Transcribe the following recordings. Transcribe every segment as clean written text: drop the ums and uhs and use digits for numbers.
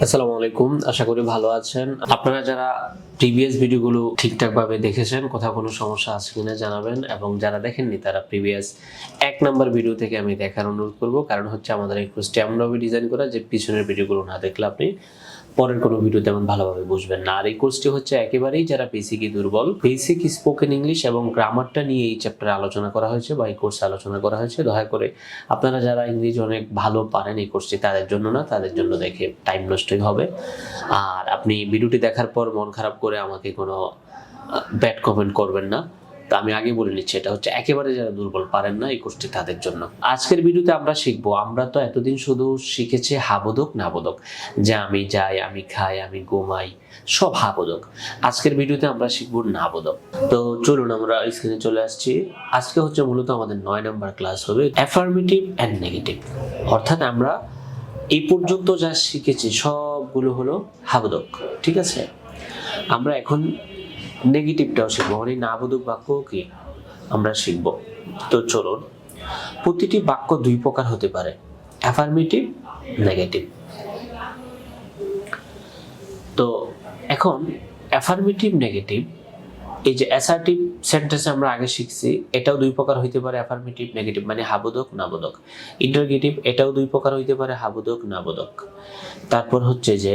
আসসালামু আলাইকুম, আশা করি ভালো আছেন। আপনারা যারা প্রিভিয়াস ভিডিওগুলো ঠিকঠাক ভাবে দেখেছেন, কোথাও কোনো সমস্যা আছে কিনা জানাবেন, এবং যারা দেখেননি তারা প্রিভিয়াস 1 নাম্বার ভিডিও থেকে আমি দেখার অনুরোধ করব। কারণ হচ্ছে আমাদের এই কোর্সটি এমনভাবে ডিজাইন করা যে পিছনের ভিডিওগুলো না দেখলে আপনি পরের কোনো ভিডিও তেমন ভালোভাবে বুঝবেন না। আর এই কোর্সটি হচ্ছে একেবারেই যারা বেসিকই দুর্বল, বেসিক স্পোকেন ইংলিশ এবং গ্রামারটা নিয়ে এই চ্যাপ্টারে আলোচনা করা হয়েছে বা এই কোর্সে আলোচনা করা হয়েছে। দয়া করে আপনারা যারা ইংরেজি অনেক ভালো পারেন, এই কোর্সটি তাদের জন্য না, তাদের জন্য দেখে টাইম নষ্টই হবে। আর আপনি ভিডিওটি দেখার পর মন খারাপ করে আমাকে কোনো ব্যাড কমেন্ট করবেন না। তো আমি আগে বলে নিচ্ছি, এটা হচ্ছে একেবারে যারা দুর্বল পারেন না, এই কোর্সটি তাদের জন্য। আজকের ভিডিওতে আমরা শিখবো, আমরা তো এতদিন শুধু শিখেছি হাবোদক নাবোদক, যে আমি যাই, আমি খাই, আমি ঘুমাই, সব হাবোদক। আজকের ভিডিওতে আমরা শিখবো নাবোদক। তো চলুন আমরা স্ক্রিনে চলে আসছি। আজকে হচ্ছে মূলত আমাদের 9 নাম্বার ক্লাস হবে, অ্যাফার্মেটিভ অ্যান্ড নেগেটিভ। অর্থাৎ আমরা এই পর্যন্ত যা শিখেছি সবগুলো হলো হাবোদক, ঠিক আছে? আমরা এখন নেগেটিভটাও শিখবো, মানে নাবোধক বাক্য কি আমরা শিখবো। তো চলুন, প্রতিটি বাক্য দুই প্রকার হতে পারে, অ্যাফার্মেটিভ, নেগেটিভ। তো এখন অ্যাফার্মেটিভ, নেগেটিভ, এই যে অ্যাসার্টিভ সেন্টেন্স আমরা আগে শিখছি, এটাও দুই প্রকার হইতে পারে, অ্যাফার্মেটিভ, নেগেটিভ, মানে হাবোদক নাবোদক। ইন্টারগেটিভ, এটাও দুই প্রকার হইতে পারে, হাবোদক নাবোদক। তারপর হচ্ছে যে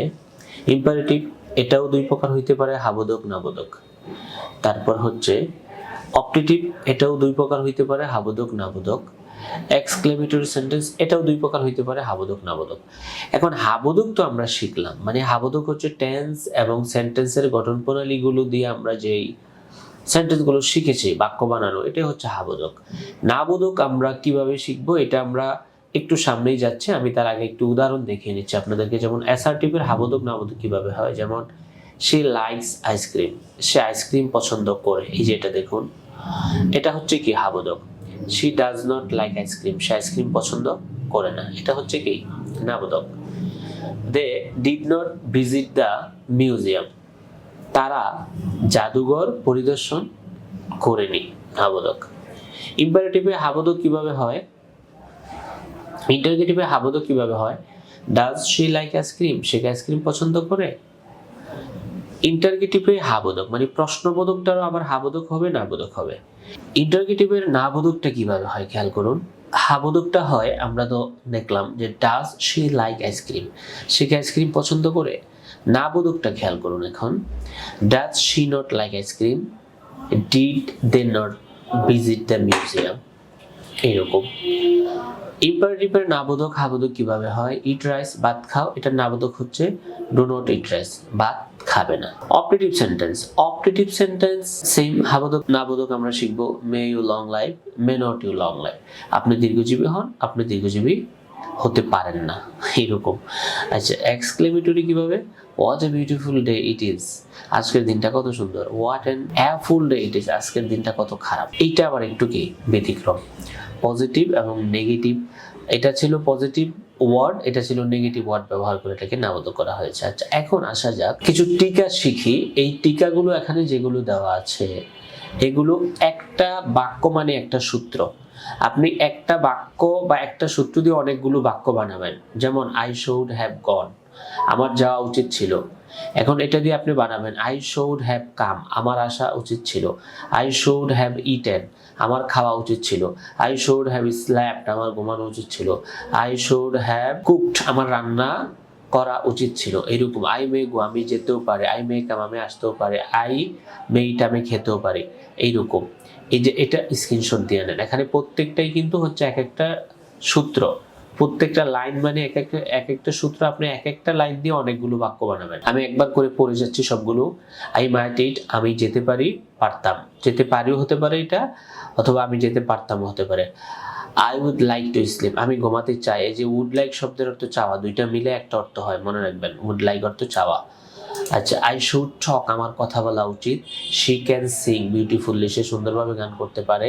ইম্পারেটিভ, এটাও দুই প্রকার হইতে পারে, হাবোদক নাবোদক। তারপর হচ্ছে অপটেটিভ, এটাও দুই প্রকার হইতে পারে, হাবোদক নাবোদক। এক্সক্লেমেটরি সেন্টেন্স, এটাও দুই প্রকার হইতে পারে, হাবোদক নাবোদক। এখন হাবোদক তো আমরা শিখলাম, মানে হাবোদক হচ্ছে টেন্স এবং সেন্টেন্সের গঠন প্রণালীগুলো দিয়ে আমরা যেই সেন্টেন্সগুলো শিখেছি বাক্য বানানো, এটাই হচ্ছে হাবোদক। নাবোদক আমরা কিভাবে শিখবো, এটা আমরা একটু সামনেই যাচ্ছে, আমি তার আগে একটু উদাহরণ দেখিয়ে নিচ্ছি আপনাদেরকে। যেমন অ্যাসার্টিভের হাবোদক নাবোদক কিভাবে হয়, যেমন সে লাইকস আইসক্রিম, সে আইসক্রিম পছন্দ করে, এই যে এটা দেখুন, এটা হচ্ছে কি হাবোদক। She does not like ice cream, সে আইসক্রিম পছন্দ করে না, এটা হচ্ছে কি নাবোদক। They did not visit the museum, তারা জাদুঘর পরিদর্শন করেনি, হাবোদক। ইম্পারেটিভে হাবোদক কিভাবে হয়, ইন্টারগেটিভে হাবোদক কিভাবে হয়, ডাজ শি লাইক আইসক্রিম, সে কি আইসক্রিম পছন্দ করে। ইন্টারগেটিভে হাবোদক মানে প্রশ্নবোধকটারও আবার হাবোদক হবে, নাবোদক হবে। ইন্টারগেটিভের নাবোদকটা কিভাবে হয় খেয়াল করুন। হাবোদকটা হয়, আমরা তো দেখলাম যে ডাজ শি লাইক আইসক্রিম, সে কি আইসক্রিম পছন্দ করে। নাবোদকটা খেয়াল করুন এখন, does she not like ice cream, did they not visit the museum, এইরকম। ইম্পারেটিভের নাবোদক হাবোদক কিভাবে হয়, ইট রাইস, ভাত খাও, এটার নাবোদক হচ্ছে ডু নট ইট রাইস, ভাত খাবে না। Optative sentence, optative sentence same হাবোদক নাবোদক আমরা শিখবো, may you long life, may not you long life, আপনি দীর্ঘজীবী হন, আপনি দীর্ঘজীবী হতে পারেন না, এরকম। আচ্ছা, এক্সক্লেমেটরি কিভাবে, what a beautiful day it is, আজকের দিনটা কত সুন্দর। What an awful day it is, আজকের দিনটা কত খারাপ। এইটা আবার একটু কি ব্যতিক্রম। পজিটিভ এবং নেগেটিভ, এটা ছিল পজিটিভ ওয়ার্ড, এটা ছিল নেগেটিভ ওয়ার্ড ব্যবহার করে এটাকে নাবোদক করা হয়েছে। আচ্ছা, এখন আসা যাক কিছু টিকা শিখি। এই টিকাগুলো এখানে যেগুলো দেওয়া আছে, এগুলো একটা বাক্য মানে একটা সূত্র। আপনি একটা বাক্য বা একটা সূত্র দিয়ে অনেকগুলো বাক্য বানাবেন। যেমন আই শুড হ্যাভ গন, আমার যাওয়া উচিত ছিল। এখন এটা দিয়ে আপনি বানাবেন আই শুড হ্যাভ কাম, আমার আসা উচিত ছিল। আই শুড হ্যাভ ইটেন, আমার খাওয়া উচিত ছিল। আই শুড হ্যাভ স্ল্যাপড, আমার ঘুমানো উচিত ছিল। আই শুড হ্যাভ কুকড, আমার রান্না করা উচিত ছিল। এরকম আই মে গো, আমি যেতেও পারি। আই মে কাম, আমি আসতেও পারি। আই মে ইট, আমি খেতেও পারি। এইরকম। এই যে এটা স্ক্রিনশট দিয়ে নেন, এখানে প্রত্যেকটাই কিন্তু হচ্ছে এক একটা সূত্র, প্রত্যেকটা লাইন মানে এক একটা সূত্র। আপনি এক একটা লাইন দিয়ে অনেকগুলো বাক্য বানাবেন। আমি একবার করে পড়ে যাচ্ছি সবগুলো। আই মাইট ইট, আমি যেতে পারি, পারতাম, যেতে পারিও হতে পারে এটা, অথবা আমি যেতে পারতামও হতে পারে। I would like to sleep, আমি ঘুমাতে চাই। এই যে উড লাইক শব্দের অর্থ চাওয়া, দুইটা মিলে একটা অর্থ হয়, মনে রাখবেন। উড লাইক অর্থ চাওয়া। আচ্ছা, আই শুড টক, আমার কথা বলা উচিত। শি ক্যান সিং বিউটিফুলি, সে সুন্দরভাবে গান করতে পারে।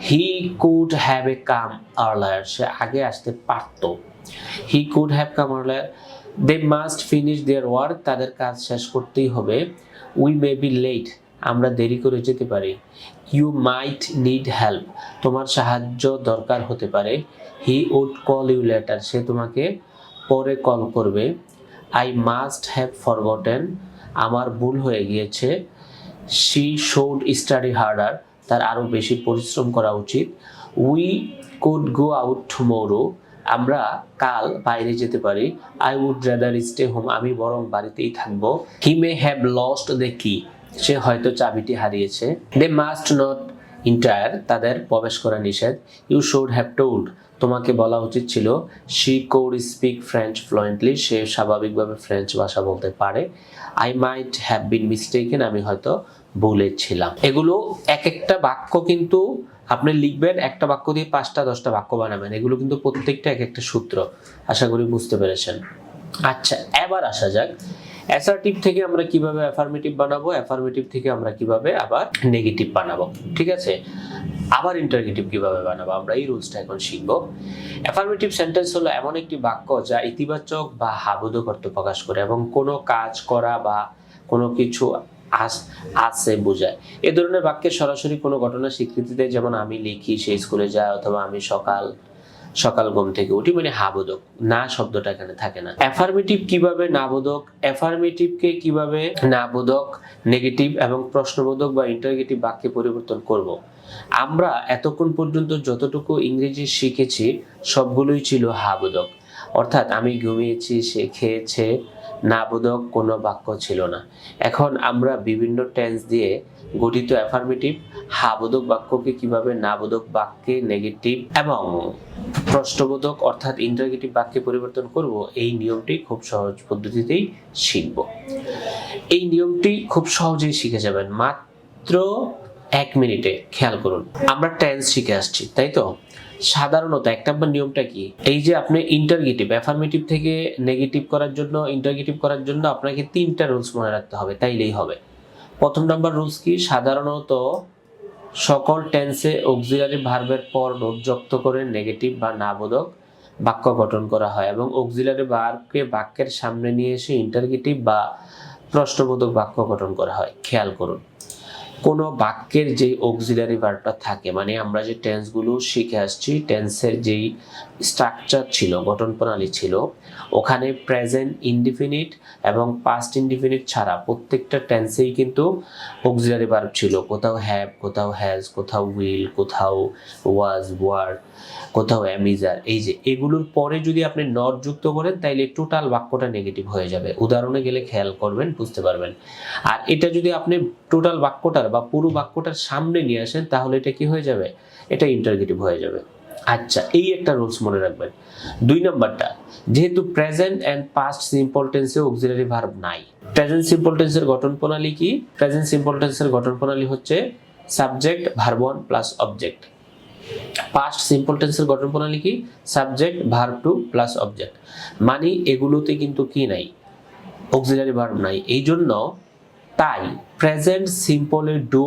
হি কুড হ্যাভ এ কাম আর্লায়ার, সে আগে আসতে পারত। He could have come earlier. They must finish their work, তাদের কাজ শেষ করতেই হবে। উই মে বি লেট, আমরা দেরি করে যেতে পারি। ইউ মাইট নিড হেল্প, তোমার সাহায্য দরকার হতে পারে। He would call you later, সে তোমাকে পরে কল করবে। আই মাস্ট হ্যাভ ফরগটেন, আমার ভুল হয়ে গিয়েছে। শি শুড স্টাডি হার্ডার, তার আরও বেশি পরিশ্রম করা উচিত। We could go out tomorrow, আমরা কাল বাইরে যেতে পারি। I would rather stay home, আমি বরং বাড়িতেই থাকবো। He may have lost the key, সে হয়তো চাবিটি হারিয়েছে। দে মাস্ট নট ইন্টায়ার, তাদের প্রবেশ করা নিষেধ। ইউ শুড হ্যাভ টোল্ড, তোমাকে বলা উচিত ছিল। She could speak French fluently, সে স্বাভাবিকভাবে ফ্রেঞ্চ ভাষা বলতে পারে। I might have been mistaken, আমি হয়তো বলেছিলাম। এগুলো এক একটা বাক্য কিন্তু আপনি লিখবেন, একটা বাক্য দিয়ে 5টা 10টা বাক্য বানাবেন। এগুলো কিন্তু প্রত্যেকটা এক একটা সূত্র। আশা করি বুঝতে পেরেছেন। আচ্ছা, এবার আসা যাক অ্যাসার্টিভ থেকে আমরা কিভাবে অ্যাফার্মেটিভ বানাবো, অ্যাফার্মেটিভ থেকে আমরা কিভাবে আবার নেগেটিভ বানাবো। ঠিক আছে, আবার ইন্টারগেটিভ কিভাবে বানাবো আমরা এই রুলসটা এখন শিখবো। অ্যাফার্মেটিভ সেন্টেন্স হলো এমন একটি বাক্য যা ইতিবাচক বা হাবোধক অর্থ প্রকাশ করে এবং কোনো কাজ করা বা কোনো কিছু আছে বোঝায়। এ ধরনের বাক্যে সরাসরি কোনো ঘটনা স্বীকৃতি দেয়, যেমন আমি লিখি, সে স্কুলে যায়, অথবা আমি সকাল সকাল ঘুম থেকে উঠি, মানে হাবোধক। না শব্দটা এখানে থাকে না। অ্যাফার্মেটিভ কিভাবে নাবোধক, অ্যাফার্মেটিভকে কিভাবে নাবোধক, নেগেটিভ এবং প্রশ্নবোধক বা ইন্টারগেটিভ বাক্যে পরিবর্তন করব। আমরা এতক্ষণ পর্যন্ত যতটুকু ইংরেজি শিখেছি সবগুলোই ছিল হাবোধক, অর্থাৎ আমি ঘুমিয়েছি, সে খেয়েছে, নাবোধক কোনো বাক্য ছিল না। এখন আমরা বিভিন্ন টেন্স দিয়ে গঠিত অ্যাফার্মেটিভ হাবোধক বাক্যকে কিভাবে নাবোধক বাক্যে, নেগেটিভ এবং প্রশ্নবোধক অর্থাৎ ইন্টারগেটিভ বাক্যে পরিবর্তন করব, এই নিয়মটি খুব সহজ পদ্ধতিতেই শিখব। এই নিয়মটি খুব সহজেই শিখে যাবেন মাত্র 1 মিনিটে। খেয়াল করুন, আমরা টেন্স শিখে আসছি, তাই তো? সাধারণত 1 নম্বর নিয়মটা কি, এই যে আপনি ইন্টারগেটিভ অ্যাফার্মেটিভ থেকে নেগেটিভ করার জন্য, ইন্টারগেটিভ করার জন্য আপনাকে 3টা রুলস মনে রাখতে হবে, তাইলেই হবে। প্রথম নাম্বার রুলস কি, সাধারণত সকল টেন্সে অক্সিলারি ভার্বের পর নোট যুক্ত করে নেগেটিভ বা নাবোধক বাক্য গঠন করা হয় এবং অক্সিলারি ভার্বকে বাক্যের সামনে নিয়ে এসে ইন্টারগেটিভ বা প্রশ্নবোধক বাক্য গঠন করা হয়। খেয়াল করুন, কোনো বাক্যের যে অক্সিলারি ভার্বটা থাকে, মানে আমরা যে টেন্সগুলো শিখে আসছি, টেন্সের যেই স্ট্রাকচার ছিল, গঠন প্রণালী ছিল, ওখানে প্রেজেন্ট ইনডিফিনিট এবং পাস্ট ইনডিফিনিট ছাড়া প্রত্যেকটা টেন্সেই কিন্তু অক্সিলারি ভার্ব ছিল। কোথাও হ্যাভ, কোথাও হ্যাজ, কোথাও উইল, কোথাও ওয়াজ, ওয়ার, কোথাও অ্যামিজার। এই যে এগুলোর পরে যদি আপনি নট যুক্ত করেন তাইলে টোটাল বাক্যটা নেগেটিভ হয়ে যাবে। উদাহরণে গেলে খেয়াল করবেন, বুঝতে পারবেন। আর এটা যদি আপনি টোটাল বাক্যটার বা পুরো বাক্যটার সামনে নিয়ে আসেন তাহলে এটা কি হয়ে যাবে, এটা ইন্টারগেটিভ হয়ে যাবে। আচ্ছা, এই একটা রুলস মনে রাখবেন। 2 নম্বরটা, যেহেতু প্রেজেন্ট এন্ড পাস্ট সিম্পল টেন্সে অক্সিলারি ভার্ব নাই। প্রেজেন্ট সিম্পল টেন্সের গঠন প্রণালী কি? প্রেজেন্ট সিম্পল টেন্সের গঠন প্রণালী হচ্ছে subject verb 1 plus object. Past simple টেন্সের গঠন প্রণালী কি? Subject verb 2 plus object. মানে এগুলোতে কিন্তু কি নাই, অক্সিলারি ভার্ব নাই। এই জন্য তাই প্রেজেন্ট সিম্পলে ডু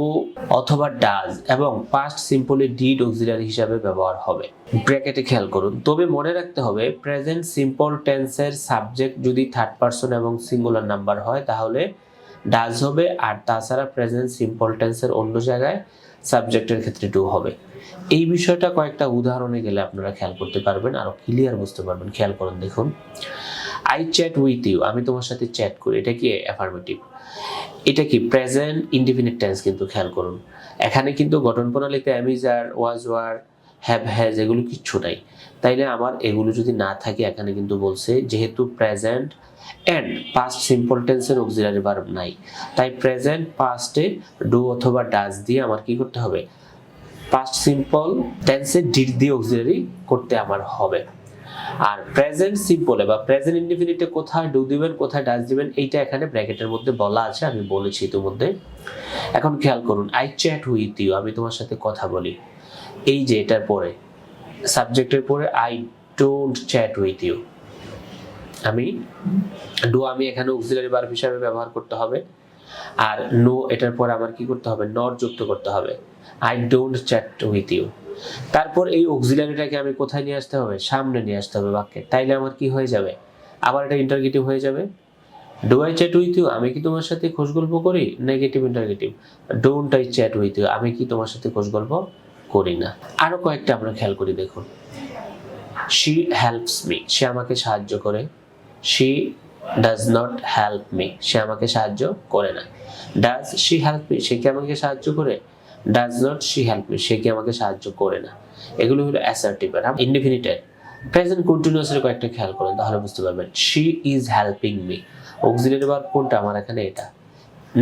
অথবা ডাজ এবং পাস্ট সিম্পলে ডিড অক্সিলারি হিসাবে ব্যবহার হবে। ব্র্যাকেটে খেয়াল করুন। তবে মনে রাখতে হবে, প্রেজেন্ট সিম্পল টেন্সের সাবজেক্ট যদি থার্ড পারসন এবং সিঙ্গুলার নাম্বার হয় তাহলে ডাজ হবে, আর তাছাড়া প্রেজেন্ট সিম্পল টেন্সের অন্য জায়গায় সাবজেক্টের ক্ষেত্রে ডু হবে। এই বিষয়টা কয়েকটা উদাহরণে গেলে আপনারা খেয়াল করতে পারবেন, আরো ক্লিয়ার বুঝতে পারবেন। খেয়াল করুন, দেখুন, আই চ্যাট উইথ ইউ, আমি তোমার সাথে চ্যাট করি, এটা কি অ্যাফার্মেটিভ। এটা কি প্রেজেন্ট ইনডিফিনিট টেন্স, কিন্তু খেয়াল করুন এখানে কিন্তু গঠন প্রণালীতে am is are, was, were, have, has এগুলো কিচ্ছু নাই। তাইলে আমার এগুলো যদি না থাকে, এখানে কিন্তু বলছে যেহেতু প্রেজেন্ট এন্ড পাস্ট সিম্পল টেন্সের অক্সিলারি ভার্ব নাই, তাই প্রেজেন্ট পাস্টে ডু অথবা ডাজ দিয়ে আমার কি করতে হবে, পাস্ট সিম্পল টেন্সে ডিড দিয়ে অক্সিলারি করতে আমার হবে। আর প্রেজেন্ট সিম্পলে বা প্রেজেন্ট ইনডিফিনিটে কোথায় ডু দিবেন, কোথায় ডাজ দিবেন, এইটা এখানে ব্র্যাকেটের মধ্যে বলা আছে, আমি বলেছি ইতিমধ্যে। এখন খেয়াল করুন, আই চ্যাট উইথ ইউ, আমি তোমার সাথে কথা বলি। এই যে এটার পরে সাবজেক্টের পরে I don't chat with you, আমি এখানে অক্সিলারি ভার্ব হিসাবে ব্যবহার করতে হবে। আর নো এটার পরে আমার কি করতে হবে, নট যুক্ত করতে হবে। I don't chat with you. তারপর এই অক্সিলারিটাকে আমি কোথায় নিয়ে আসতে হবে, সামনে নিয়ে আসতে হবে বাক্যে। তাইলে আমার কি হয়ে যাবে, আবার এটা ইন্টারগেটিভ হয়ে যাবে। Do I chat with you, আমি কি তোমার সাথে খোঁজ গল্প করি, negative interrogative. Don't I chat with you, আমি কি তোমার সাথে খোঁজ গল্প করি না। আরো কয়েকটা আমরা খেয়াল করি, দেখুন, শি হেল্পস মি, সে আমাকে সাহায্য করে। She does not help me, সে আমাকে সাহায্য করে না। ডাজ শি হেল্প মি, সে কি আমাকে সাহায্য করে? Does not she help me, সে কি আমাকে সাহায্য করে না। এগুলো হলো অ্যাসার্টিভ ভার্ব। ইনডিফিনিটের প্রেজেন্ট কন্টিনিউয়াসের কয়েকটা খেয়াল করেন, তাহলে বুঝতে পারবেন। She is helping me, auxiliary verb কোনটা? আমার এখানে এটা।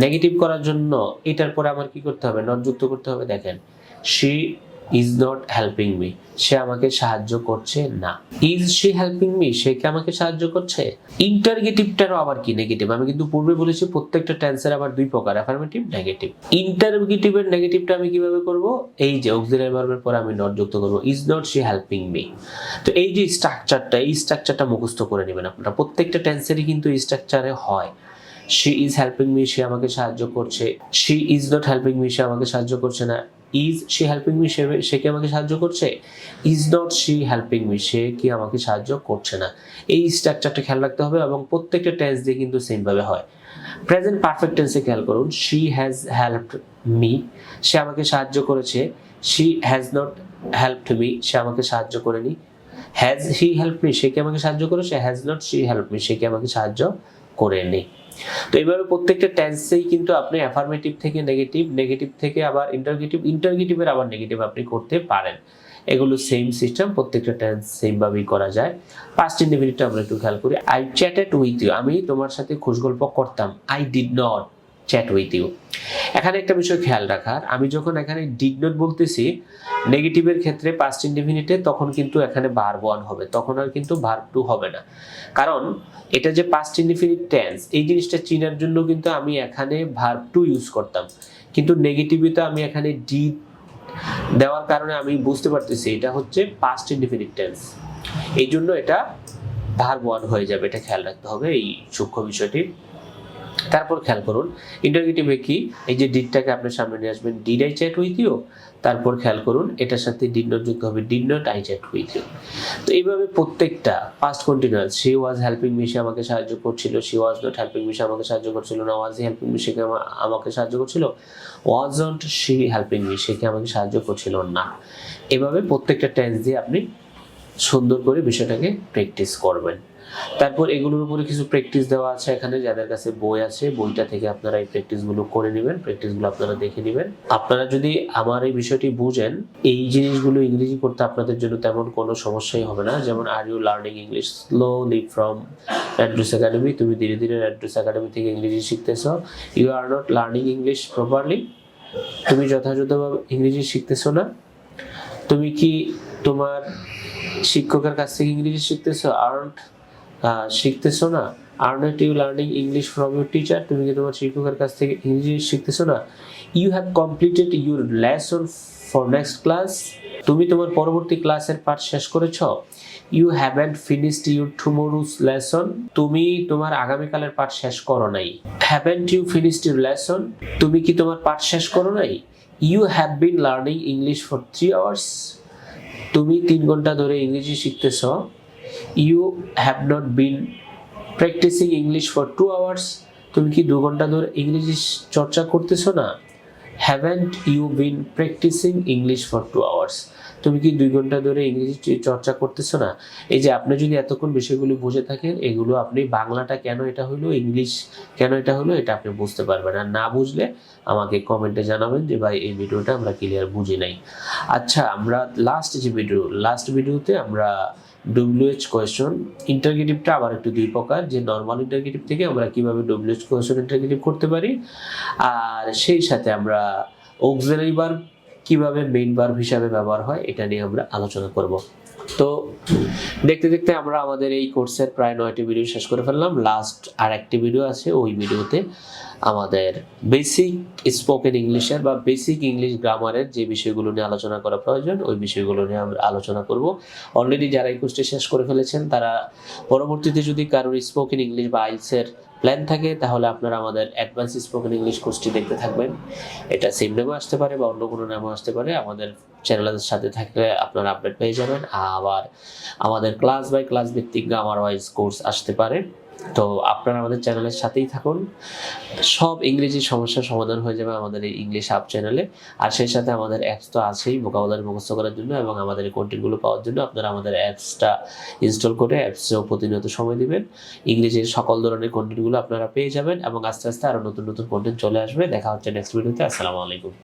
নেগেটিভ করার জন্য এটার পরে আমার কি করতে হবে? নট যুক্ত করতে হবে। দেখেন, she is not helping me, সে আমাকে সাহায্য করছে না। ইজ শি হেল্পিং মি, সে কি আমাকে সাহায্য করছে? ইন্টারগেটিভটারও আবার কি নেগেটিভ। আমি কিন্তু পূর্বে বলেছি প্রত্যেকটা টেন্সের আবার দুই প্রকার, অ্যাফার্মেটিভ, নেগেটিভ। ইন্টারগেটিভের নেগেটিভটা আমি কিভাবে করব? এই যে অক্সিলারি ভার্বের পরে আমি নট যুক্ত করব, is not she helping me. তো এই যে স্ট্রাকচারটা, এই স্ট্রাকচারটা মুখস্থ করে নেবেন আপনারা। প্রত্যেকটা টেন্সেরই কিন্তু এই স্ট্রাকচারে হয়। শি ইজ হেল্পিং মি, সে আমাকে সাহায্য করছে। She is not helping me, সে আমাকে সাহায্য করছে না। ইজ শি হেল্পিং মি, সে কি আমাকে সাহায্য করছে? Is not she helping me, সে কি আমাকে সাহায্য করছে না। এই স্ট্রাকচারটা খেয়াল রাখতে হবে এবং প্রত্যেকটা টেন্স দিয়ে কিন্তু সেম ভাবে হয়। প্রেজেন্ট পারফেক্ট টেন্সে খেয়াল করুন, শি হ্যাজ হেল্পড মি, সে আমাকে সাহায্য করেছে। She has not helped me, সে আমাকে সাহায্য করেনি। হ্যাজ হি হেল্প মি, সে কি আমাকে সাহায্য করেছে? Has not she help me, সে কি আমাকে সাহায্য করেনি। তো এইভাবে প্রত্যেকটা টেন্সেই কিন্তু আপনি অ্যাফার্মেটিভ থেকে নেগেটিভ, নেগেটিভ থেকে আবার ইন্টারগেটিভ, ইন্টারগেটিভের আবার নেগেটিভ আপনি করতে পারেন। এগুলো সেম সিস্টেম, প্রত্যেকটা টেন্স সেম ভাবেই করা যায়। পাস্ট ইনডিফিনিটটা আমরা একটু খেয়াল করি। আই চ্যাটেড উইথ ইউ, আমি তোমার সাথে খোশগল্প করতাম। I did not chat with you. এখানে একটা বিষয় খেয়াল রাখার, আমি যখন এখানে ডিড নট বলতেছি নেগেটিভের ক্ষেত্রে পাস্ট ইনডিফিনিটে, তখন কিন্তু এখানে ভার্ব ওয়ান হবে, তখন আর কিন্তু ভার্ব টু হবে না। কারণ এটা যে পাস্ট ইনডিফিনিট টেন্স, এই জিনিসটা চিনার জন্য কিন্তু আমি এখানে ভার্ব টু ইউজ করতাম, কিন্তু নেগেটিভে তো আমি এখানে ডিড দেওয়ার কারণে আমি বুঝতে পারতেছি এটা হচ্ছে পাস্ট ইনডিফিনিট টেন্স, এই জন্য এটা ভার্ব ওয়ান হয়ে যাবে। এটা খেয়াল রাখতে হবে, এই সূক্ষ্ম বিষয়টি। তারপর খেয়াল করুন ইন্টারগেটিভে কি, এই যে ডিডটাকে আপনার সামনে নিয়ে আসবেন, did I chat with you. তারপর খেয়াল করুন এটার সাথে ডিড নট যুক্ত হবে, did not I chat with you. তো এইভাবে প্রত্যেকটা past continuous, she was helping me, সে আমাকে সাহায্য করছিল। She was not helping me, সে আমাকে সাহায্য করছিল না। ওয়াজ হি হেল্পিং মি, সে আমাকে সাহায্য করছিল। ওয়াজন্ট শি হেল্পিং মি, সে কি আমাকে সাহায্য করছিল না। এভাবে প্রত্যেকটা টেন্স দিয়ে আপনি সুন্দর করে বিষয়টাকে প্র্যাকটিস করবেন। তারপর এগুলোর উপরে কিছু প্র্যাকটিস দেওয়া আছে এখানে, যাদের কাছে বই আছে বইটা থেকে আপনারা এই প্র্যাকটিসগুলো করে নেবেন, প্র্যাকটিসগুলো আপনারা দেখে নেবেন। আপনারা যদি আমার এই বিষয়টি বুঝেন, এই জিনিসগুলো ইংরেজি করতে আপনাদের জন্য তেমন কোনো সমস্যাই হবে না। যেমন are you learning English slowly from Redrus academy, তুমি ধীরে ধীরে রেড্রুস একাডেমি থেকে ইংরেজি শিখতেছ। You are not learning English properly, তুমি যথাযথভাবে ইংরেজি শিখতেছ না। তুমি কি তোমার শিক্ষকের কাছ থেকে ইংরেজি শিখতেছো? শিখতেছো না। Are not you learning English from your teacher, তুমি কি তোমার শিক্ষকের কাছ থেকে ইংরেজি শিখতেছো না। You have completed your lesson for next class, তুমি তোমার পরবর্তী ক্লাসের পাঠ শেষ করেছো। You haven't finished your tomorrow's lesson, তুমি তোমার আগামীকালের পাঠ শেষ করো নাই। Haven't you finished your lesson, তুমি কি তোমার পাঠ শেষ করো নাই। You have been learning English for 3 hours, তুমি 3 ঘন্টা ধরে ইংরেজি শিখতেছ। You have not been practising English for 2 hours, তুমি কি 2 ঘন্টা ধরে ইংরেজি চর্চা করতেছ না। Haven't you been practising English for 2 hours, তুমি কি 2 ঘন্টা ধরে ইংরেজি চর্চা করতেছো না। এই যে আপনি যদি এতক্ষণ বিষয়গুলো বুঝে থাকেন, এগুলো আপনি বাংলাটা কেন এটা হলো, ইংলিশ কেন এটা হলো, এটা আপনি বুঝতে পারবেন। আর না বুঝলে আমাকে কমেন্টে জানাবেন যে ভাই এই ভিডিওটা আমরা ক্লিয়ার বুঝি নাই। আচ্ছা, আমরা লাস্ট ভিডিওতে আমরা ডব্লিউএইচ কোয়েশ্চন ইন্টারগেটিভটা আবার একটু দুই প্রকার, যে নর্মাল ইন্টারগেটিভ থেকে আমরা কিভাবে ডব্লিউএইচ কোয়েশ্চন ইন্টারগেটিভ করতে পারি, আর সেই সাথে আমরা অক্সিলারি ভার্ব কিভাবে মেইন ভার্ব হিসাবে ব্যবহার হয় এটা নিয়ে আমরা আলোচনা করব। তো দেখতে দেখতে আমরা আমাদের এই কোর্সের প্রায় 9টি ভিডিও শেষ করে ফেললাম। লাস্ট আর একটি ভিডিও আছে, ওই ভিডিওতে আমাদের বেসিক স্পোকেন ইংলিশের বা বেসিক ইংলিশ গ্রামারের যে বিষয়গুলো নিয়ে আলোচনা করা প্রয়োজন, ওই বিষয়গুলো নিয়ে আমরা আলোচনা করব। অলরেডি যারা এই কোর্সটি শেষ করে ফেলেছেন, তারা পরবর্তীতে যদি কারোর স্পোকেন ইংলিশ বা আইএলটিএস প্ল্যান থাকে, তাহলে আপনারা আমাদের অ্যাডভান্স স্পোকেন ইংলিশ কোর্সটি দেখতে থাকবেন। এটা সেম নামে আসতে পারে বা অন্য কোনো নামে আসতে পারে, আমাদের চ্যানেলের সাথে থাকলে আপনারা আপডেট পেয়ে যাবেন। আবার আমাদের ক্লাস বাই ক্লাস ভিত্তিক গ্রামার ওয়াইজ কোর্স আসতে পারে। তো আপনারা আমাদের চ্যানেলের সাথেই থাকুন, সব ইংরেজি সমস্যার সমাধান হয়ে যাবে আমাদের এই ইংলিশ হাব চ্যানেলে। আর সেই সাথে আমাদের অ্যাপস তো আছেই ভোকাবুলারি মুখস্থ করার জন্য এবং আমাদের এই কন্টেন্টগুলো পাওয়ার জন্য। আপনারা আমাদের অ্যাপসটা ইনস্টল করে অ্যাপসেও প্রতিনিয়ত সময় দিবেন, ইংরেজির সকল ধরনের কন্টেন্টগুলো আপনারা পেয়ে যাবেন এবং আস্তে আস্তে আরও নতুন নতুন কন্টেন্ট চলে আসবে। দেখা হচ্ছে নেক্সট ভিডিওতে। আসসালামু আলাইকুম।